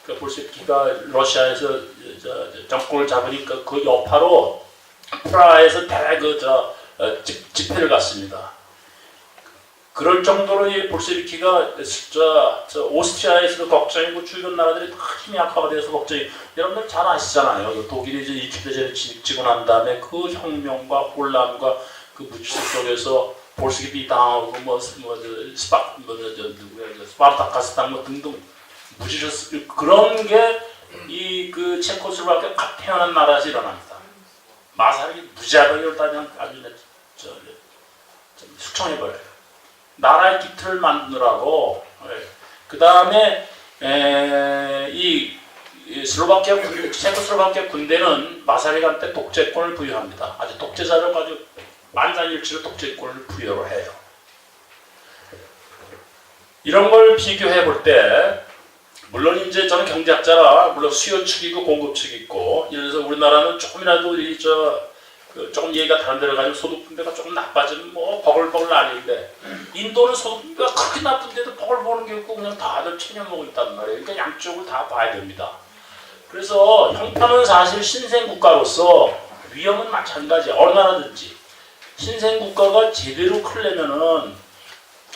그 볼셰비키가 러시아에서 정권을 잡으니까 그 여파로 프라하에서 대그 집회를 갔습니다. 그럴 정도로 이 볼셰비키가 오스트리아에서도 걱정이고 주변 나라들이 다 힘이 약화가 돼서 걱정이. 여러분들 잘 아시잖아요. 독일이 이제 2차 대전을 지고 난 다음에 그 혁명과 혼란과 그 무지성 속에서 볼셰비키 당하고 스파르타카스 당 뭐 등등 무지성 그런 게 이 그 체코슬로바키아 갓 태어난 나라에서 일어납니다. 마사르기 무자병을 따면 아주 숙청해버려요. 나라의 기틀을 만드느라고. 그 다음에 이 체코슬로바키아 군대는 마사르기한테 독재권을 부여합니다. 아주 독재자를 가지고 만장일치로 독재권을 부여를 해요. 이런 걸 비교해 볼 때, 물론 이제 저는 경제학자라 물론 수요 측이고 공급 측이 있고, 예를 들어서 우리나라는 조금이라도 조금 얘기가 다른 데로 가지고 소득 분배가 조금 나빠지면 뭐 버글버글 난리인데, 인도는 소득 분배가 그렇게 나쁜데도 버글 버는 게 없고 그냥 다들 체념하고 있단 말이에요. 그러니까 양쪽을 다 봐야 됩니다. 그래서 형편은 사실 신생국가로서 위험은 마찬가지야. 어느 나라든지 신생국가가 제대로 크려면은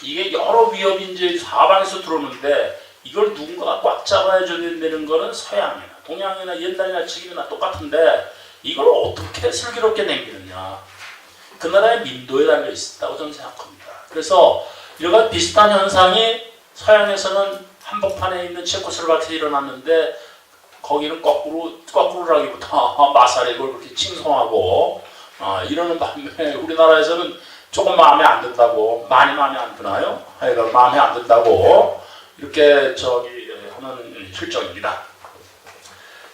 이게 여러 위협이 이제 사방에서 들어오는데 이걸 누군가가 꽉 잡아야 된다는 거는 서양이나 동양이나 옛날이나 지금이나 똑같은데 이걸 어떻게 슬기롭게 남기느냐. 그 나라의 민도에 달려 있다고 저는 생각합니다. 그래서 이런 비슷한 현상이 서양에서는 한복판에 있는 체코슬로바키아에 일어났는데 거기는 거꾸로라기보다 마사르기를 그렇게 칭송하고 이러는 반면에 우리나라에서는 조금 마음에 안 든다고, 많이 마음에 안 드나요? 하여간 마음에 안 든다고 이렇게 하는 실정입니다.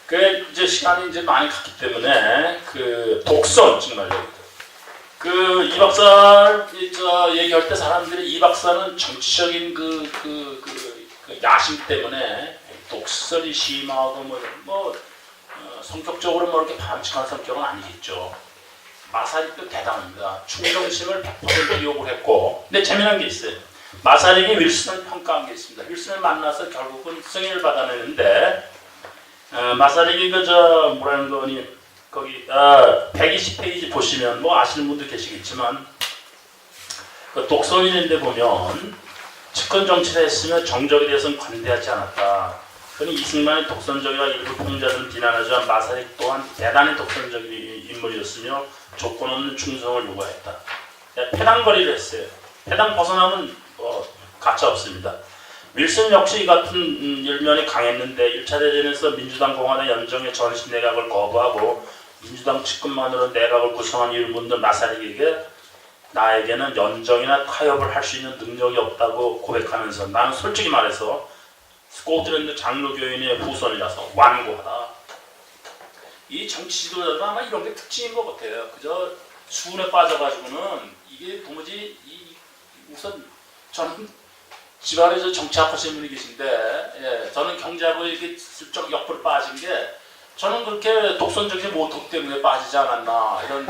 그 이제 시간이 이제 많이 갔기 때문에 그 독선 정말 이 박사 얘기할 때 사람들이 이 박사는 정치적인 야심 때문에 독설이 심하고 성격적으로 뭐 이렇게 반칙한 성격은 아니겠죠. 마사르기도 대단합니다. 충성심을 100% 요구를 했고, 근데 재미난 게 있어요. 마사르기 윌슨을 평가한 게 있습니다. 윌슨을 만나서 결국은 승인을 받아내는데, 마사르기 뭐라는 거니 거기 120페이지 보시면 뭐 아시는 분도 계시겠지만 그 독선인인데 보면 집권 정치를 했으며 정적에 대해서는 관대하지 않았다. 그는 이승만의 독선적이라 일부 평자들은 비난하지만 마사르기 또한 대단히 독선적인 인물이었으며 조건 없는 충성을 요구했다. 패당거리를 했어요. 패당 벗어나면 가차 없습니다. 윌슨 역시 이 같은 일면이 강했는데 1차 대전에서 민주당 공화당 연정의 전신 내각을 거부하고 민주당 측근만으로 내각을 구성한 일본들 마사르기에게 나에게는 연정이나 타협을 할 수 있는 능력이 없다고 고백하면서 나는 솔직히 말해서 스코틀랜드 장로교인의 후손이라서 완고하다. 이 정치 지도자들은 아마 이런 게 특징인 것 같아요. 그저 수운에 빠져가지고는 이게 도무지 우선 저는 집안에 정치학하시는 분이 계신데 저는 경제하고 이렇게 슬쩍 옆으로 빠진 게 저는 그렇게 독선적이지 못하기 때문에 빠지지 않았나 이런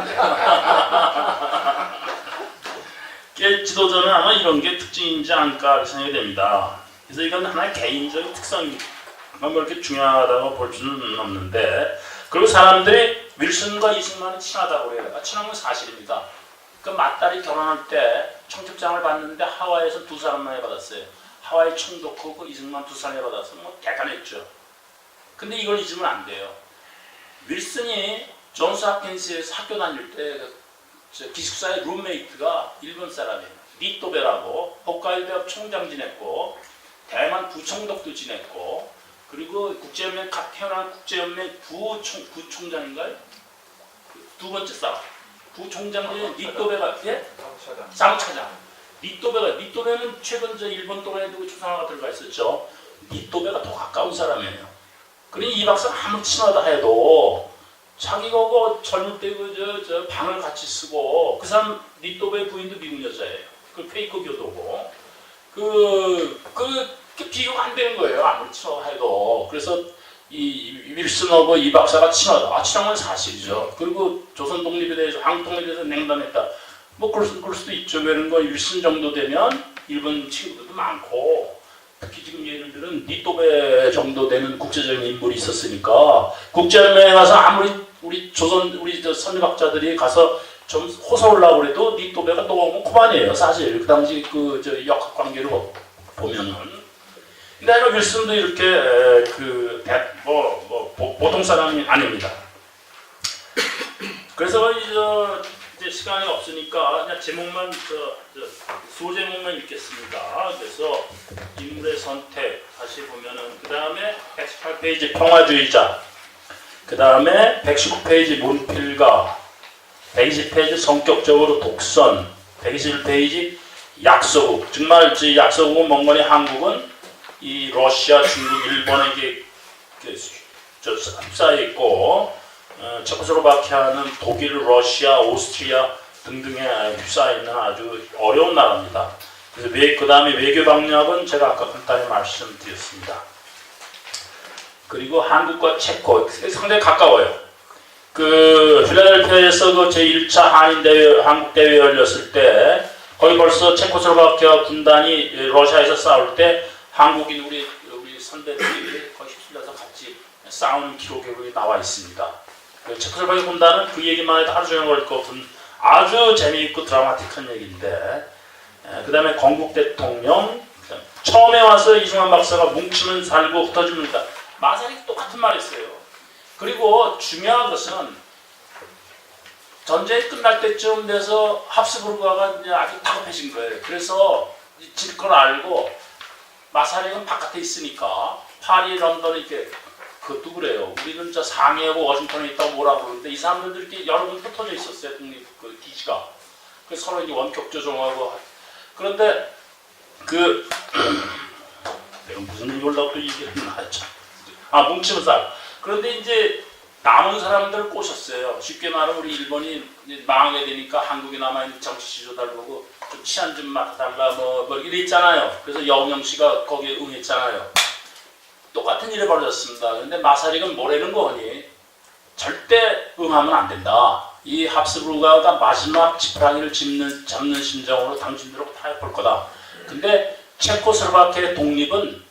지도자는 아마 이런 게 특징이지 않을까 생각이 됩니다. 그래서 이건 하나의 개인적인 특성이 이렇게 중요하다고 볼 수는 없는데, 그리고 사람들이 윌슨과 이승만은 친하다고 그래요. 친한 건 사실입니다. 그 맏딸이 결혼할 때 청첩장을 받는데 하와이에서 2사람만 받았어요. 하와이 총독하고 그 이승만 2사람이 받아서 뭐 대단했죠. 근데 이걸 잊으면 안 돼요. 윌슨이 존스 홉킨스에서 학교 다닐 때 기숙사의 룸메이트가 일본 사람이에요. 니토베라고 홋카이도 대학 총장 지냈고 대만 부총독도 지냈고, 그리고 국제연맹 갓 태어난 국제연맹 부총장인가요? 두 번째 사람 부총장이 니토베가 사무차장. 니토베는 최근 일본 동안에 누구 초상화가 들어가 있었죠. 니토베가 더 가까운 사람이에요. 그러니 이 박사가 아무리 친하다 해도 자기가 젊을 때 저 방을 같이 쓰고, 그 사람 니토베 부인도 미국 여자예요. 그 페이커 교도고 그 비교가 안 되는 거예요. 아무리 친하다 해도. 그래서 이 윌슨하고 이 박사가 친하다. 친한 건 사실이죠. 그리고 조선 독립에 대해서, 한국 독립에 대해서 냉담했다. 뭐 그럴 수도 있죠. 그런 거 윌슨 정도 되면 일본 친구들도 많고, 특히 지금 예를 들은 니또베 정도 되는 국제적인 인물이 있었으니까 국제연맹에 가서 아무리 우리 조선 우리 선유학자들이 가서 좀 호소하려고 해도 니또베가 너무 그만이에요. 사실 그 당시 그 저 역학 관계를 보면은. 근데 윌슨도 이렇게 보통 사람이 아닙니다. 그래서 이제 시간이 없으니까 그냥 제목만 소제목만 읽겠습니다. 그래서 인물의 선택 다시 보면은 그 다음에 118페이지 평화주의자, 그 다음에 119페이지 문필가, 120페이지 성격적으로 독선, 121페이지 약소국. 정말 약소국은 몽골이 한국은 이 러시아, 중국, 일본에게 흡사해 있고 체코슬로바키아는 독일, 러시아, 오스트리아 등등에 휩싸여 있는 아주 어려운 나라입니다. 그래서 그 다음에 외교 방역은 제가 아까 간단히 말씀드렸습니다. 그리고 한국과 체코 상당히 가까워요. 그 필라델피아에서 그 제1차 한인 대회, 한국 대회 열렸을 때 거기 벌써 체코슬로바키아 군단이 러시아에서 싸울 때 한국인 우리 선배들이 거기 휩쓸려서 같이 싸우는 기록이 나와 있습니다. 체코슬로바키아 군단은 그 얘기만 해도 하루 종일 걸릴 것 같은 아주 재미있고 드라마틱한 얘기인데, 그 다음에 건국 대통령, 처음에 와서 이승만 박사가 뭉치면 살고 흩어집니다. 마사리 똑같은 말이 있어요. 그리고 중요한 것은 전쟁이 끝날 때쯤 돼서 합스부르크가 아주 다급해진 거예요. 그래서 질 걸 알고 마사리는 바깥에 있으니까 파리, 런던 이렇게 그것도 그래요. 우리는 저 상해하고 워싱턴에 있다고 뭐라고 그러는데 이 사람들도 이렇게 여러 군 흩어져 있었어요. 독립 그 기지가. 그래서 서로 이제 원격 조종하고. 그런데 내가 무슨 얘기 올라고 또 얘기를 했나 참. 뭉치면 살. 그런데 이제 남은 사람들을 꼬셨어요. 쉽게 말하면 우리 일본이 망하게 되니까 한국에 남아있는 정치 지도자를 보고 좀 치안 좀 맡아달라 뭐 이렇게 있잖아요. 그래서 여운형 씨가 거기에 응했잖아요. 똑같은 일이 벌어졌습니다. 그런데 마사릭은 뭐라는 거니? 절대 응하면 안 된다. 이 합스부르크가 마지막 지푸라기를 잡는 심정으로 당신들하고 타협할 거다. 근데 체코슬로바키아의 독립은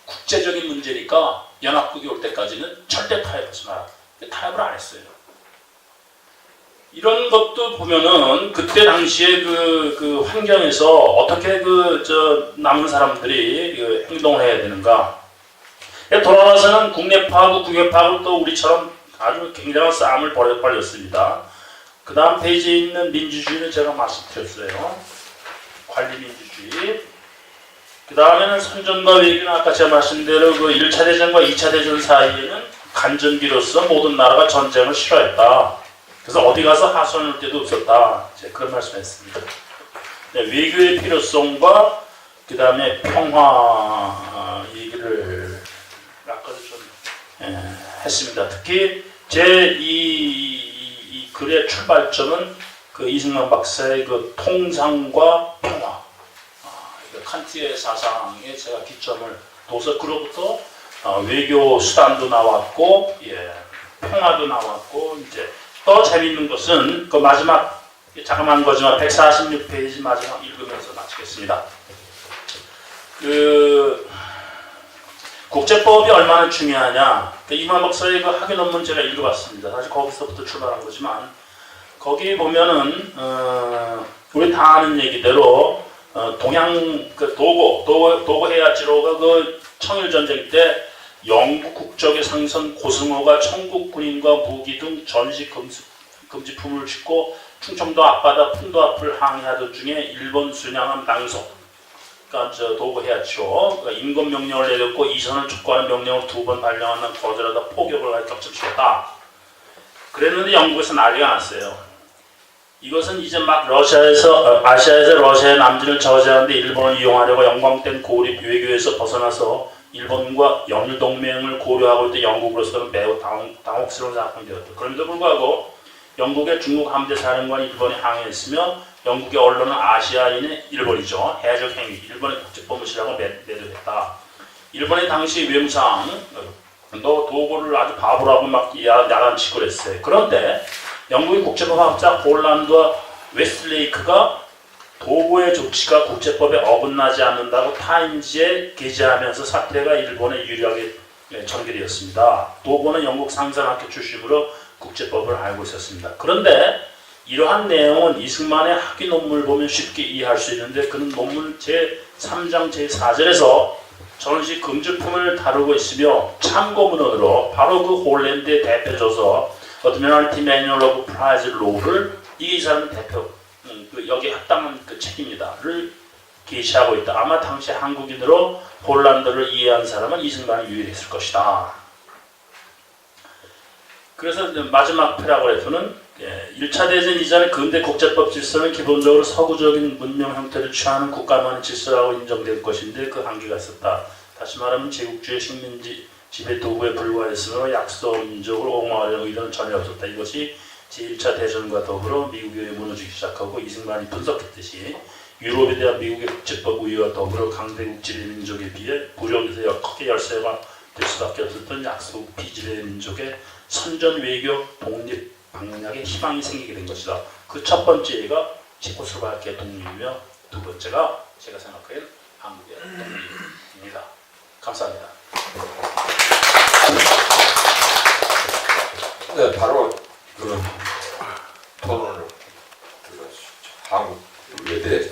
국제적인 문제니까 연합국이 올 때까지는 절대 타협하지 마라. 타협을 안 했어요. 이런 것도 보면은 그때 당시에 그 환경에서 어떻게 남은 사람들이 행동을 해야 되는가. 돌아와서는 국내파하고 국외파하고 또 우리처럼 아주 굉장한 싸움을 벌였습니다. 그 다음 페이지에 있는 민주주의는 제가 말씀드렸어요. 관리민주주의. 그 다음에는 선전과 외교는 아까 제가 말씀대로 그 1차 대전과 2차 대전 사이에는 간전기로서 모든 나라가 전쟁을 싫어했다. 그래서 어디 가서 하소연할 때도 없었다. 제가 그런 말씀했습니다. 네, 외교의 필요성과 그 다음에 평화 얘기를 아까도 좀 했습니다. 특히 제 이 글의 출발점은 그 이승만 박사의 그 통상과 평화, 칸트의 사상에 제가 기점을 둬서 그로부터 외교 수단도 나왔고, 평화도 나왔고, 이제 더 재밌는 것은 그 마지막 자그마한 거지만 146페이지 마지막 읽으면서 마치겠습니다. 국제법이 얼마나 중요하냐. 이만 박사의 그 학위 논문 제가 읽어봤습니다. 사실 거기서부터 출발한 거지만 거기 보면은 우리 다 아는 얘기대로 동양 도고 헤야지로가 그 청일 전쟁 때 영국 국적의 상선 고승호가 청국 군인과 무기 등 전시 금지품을 싣고 충청도 앞바다 풍도 앞을 항해하던 중에 일본 순양함 낭속, 그러니까 도고 헤야치로 그러니까 임금 명령을 내렸고 이선을 촉구하는 명령을 2번 발령하는 거절하다 포격을 격침시켰다. 그랬는데 영국에서 난리가 났어요. 이것은 이제 막 아시아에서 러시아의 남진을 저지하는데 일본을 이용하려고 영광된 고립 외교에서 벗어나서 일본과 연일 동맹을 고려하고 있던 영국으로서는 매우 당혹스러운 사건이 되었다. 그럼에도 불구하고 영국의 중국 함대 사령관이 일본에 항해했으며 영국의 언론은 아시아인의 일본이죠. 해적 행위, 일본의 국제법 무시라고 매도했다. 일본의 당시 외무상 너 도고를 아주 바보라고 막 야단치고 그랬어요. 그런데 영국의 국제법학자 홀란드와 웨스트레이크가 도고의 조치가 국제법에 어긋나지 않는다고 타임지에 게재하면서 사태가 일본에 유리하게 전개되었습니다. 도고는 영국 상산학교 출신으로 국제법을 알고 있었습니다. 그런데 이러한 내용은 이승만의 학위 논문을 보면 쉽게 이해할 수 있는데 그는 논문 제3장 제4절에서 전시 금지품을 다루고 있으며 참고문헌으로 바로 그 홀랜드의 대표조서 Admiralty Manual of Prize Law를 이 사람은 대표 여기에 합당한 그 책입니다를 게시하고 있다. 아마 당시 한국인으로 홀란드를 이해한 사람은 이승만이 유일했을 것이다. 그래서 마지막 패라그래프는 1차 대전 이전의 근대 국제법 질서는 기본적으로 서구적인 문명 형태를 취하는 국가만의 질서라고 인정될 것인데 그 한계가 있었다. 다시 말하면 제국주의 식민지 지배 도구에 불과했으므로 약소민족을 옹호하려는 의도는 전혀 없었다. 이것이 제1차 대전과 더불어 미국이 무너지기 시작하고 이승만이 분석했듯이 유럽에 대한 미국의 국제법 우위와 더불어 강대국 지배민족에 비해 부력에서 크게 열세가 될 수밖에 없었던 약소 비지배민족의 선전 외교 독립 방향에 희망이 생기게 된 것이다. 그 첫 번째가 체코슬로바키아 독립이며 두 번째가 제가 생각하기에는 한국의 독립입니다. 감사합니다. 네, 바로 그 토론을 한국 외대